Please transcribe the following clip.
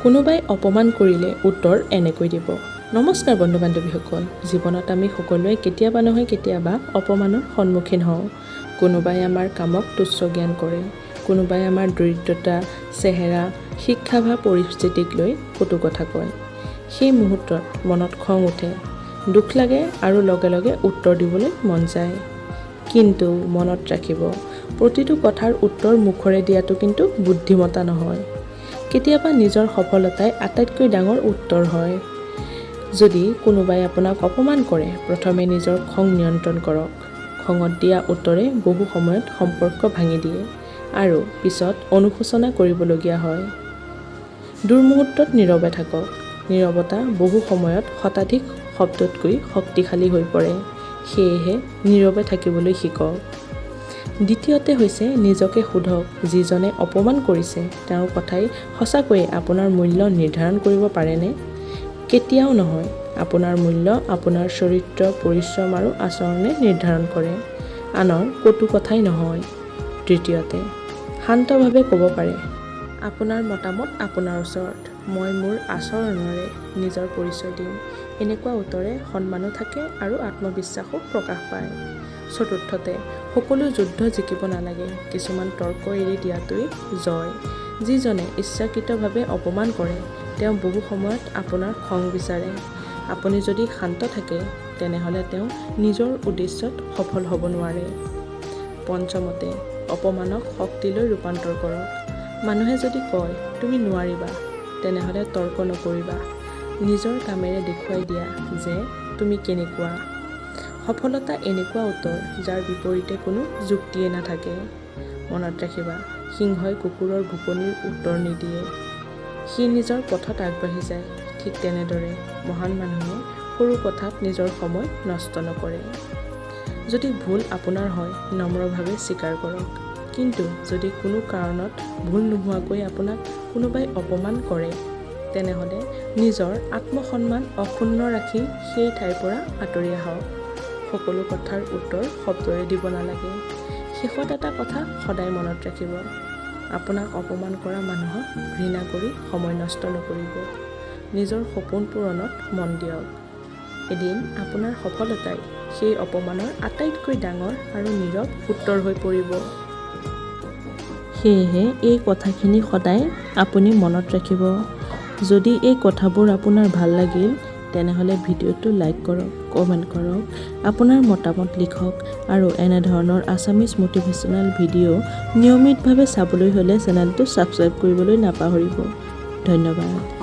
কোনোবাই অপমান কৰিলে উত্তৰ এনেকৈ দিব। নমস্কাৰ বন্ধু বান্ধৱীসকল, জীৱনত আমি সকলোৱে কেতিয়াবা নহয় কেতিয়াবা অপমানৰ সন্মুখীন হওঁ। কোনোবাই আমাৰ কামক তুচ্ছ জ্ঞান কৰে, কোনোবাই আমাৰ দৰিদ্ৰতা, চেহেৰা, শিক্ষা বা পৰিস্থিতিক লৈ কটু কথা কয়। সেই মুহূৰ্তত মনত খং উঠে, দুখ লাগে আৰু লগে লগে উত্তৰ দিবলৈ মন যায়। কিন্তু মনত ৰাখিব, প্ৰতিটো কথাৰ উত্তৰ মুখৰে দিয়াটো কিন্তু বুদ্ধিমতা নহয়। কেতিয়াবা নিজৰ সফলতাই আটাইতকৈ ডাঙৰ উত্তৰ হয়। যদি কোনোবাই আপোনাক অপমান কৰে, প্ৰথমে নিজৰ খং নিয়ন্ত্ৰণ কৰক। খঙত দিয়া উত্তৰে বহু সময়ত সম্পৰ্ক ভাঙি দিয়ে আৰু পিছত অনুশোচনা কৰিবলগীয়া হয়। দুৰ্মুহূৰ্তত নীৰৱে থাকক। নীৰৱতা বহু সময়ত শতাধিক শব্দতকৈ শক্তিশালী হৈ পৰে। সেয়েহে নীৰৱে থাকিবলৈ শিকক। দ্বিতীয়তে হৈছে নিজকে সোধক, যিজনে অপমান কৰিছে তেওঁৰ কথাই সঁচাকৈয়ে আপোনাৰ মূল্য নিৰ্ধাৰণ কৰিব পাৰেনে? কেতিয়াও নহয়। আপোনাৰ মূল্য আপোনাৰ চৰিত্ৰ, পৰিশ্ৰম আৰু আচৰণে নিৰ্ধাৰণ কৰে, আনৰ কটু কথাই নহয়। তৃতীয়তে, শান্তভাৱে ক'ব পাৰে, আপোনাৰ মতামত আপোনাৰ ওচৰত, মই মোৰ আচৰণেৰে নিজৰ পৰিচয় দিম। এনেকুৱা উত্তৰে সন্মানো থাকে আৰু আত্মবিশ্বাসো প্ৰকাশ পায়। চতুৰ্থতে, সকলো যুদ্ধ জিকিব নালাগে, কিছুমান তৰ্ক এৰি দিয়াটোৱেই জয়। যিজনে ইচ্ছাকৃতভাৱে অপমান কৰে তেওঁ বহু সময়ত আপোনাৰ খং বিচাৰে। আপুনি যদি শান্ত থাকে তেনেহ'লে তেওঁ নিজৰ উদ্দেশ্যত সফল হ'ব নোৱাৰে। পঞ্চমতে, অপমানক শক্তিলৈ ৰূপান্তৰ কৰক। মানুহে যদি কয় তুমি নোৱাৰিবা, তেনেহ'লে তৰ্ক নকৰিবা। নিজৰ কামেৰে দেখুৱাই দিয়া যে তুমি কেনেকুৱা। সফলতা এনেকুৱা উত্তৰ যাৰ বিপৰীতে কোনো যুক্তিয়ে নাথাকে। মনত ৰাখিবা, সিংহই কুকুৰৰ ভুকনিৰ উত্তৰ নিদিয়ে, সি নিজৰ পথত আগবাঢ়ি যায়। ঠিক তেনেদৰে মহান মানুহে সৰু কথাত নিজৰ সময় নষ্ট নকৰে। যদি ভুল আপোনাৰ হয় নম্ৰভাৱে স্বীকাৰ কৰক। কিন্তু যদি কোনো কাৰণত ভুল নোহোৱাকৈ আপোনাক কোনোবাই অপমান কৰে তেনেহ'লে নিজৰ আত্মসন্মান অক্ষুণ্ণ ৰাখি সেই ঠাইৰ পৰা আঁতৰি আহক। সকলো কথাৰ উত্তৰ শব্দৰে দিব নালাগে। শেষত এটা কথা সদায় মনত ৰাখিব, আপোনাক অপমান কৰা মানুহক ঘৃণা কৰি সময় নষ্ট নকৰিব। নিজৰ সপোন পূৰণত মন দিয়ক। এদিন আপোনাৰ সফলতাই সেই অপমানৰ আটাইতকৈ ডাঙৰ আৰু নীৰৱ উত্তৰ হৈ পৰিব। সেয়েহে এই কথাখিনি সদায় আপুনি মনত ৰাখিব। যদি এই কথাবোৰ আপোনাৰ ভাল লাগিল তেনেহ'লে ভিডিঅ'টো লাইক কৰক, কমেণ্ট কৰক, আপোনাৰ মতামত লিখক আৰু এনেধৰণৰ আছামিজ মটিভেশ্যনেল ভিডিঅ' নিয়মিতভাৱে চাবলৈ হ'লে চেনেলটো ছাবস্ক্ৰাইব কৰিবলৈ নাপাহৰিব। ধন্যবাদ।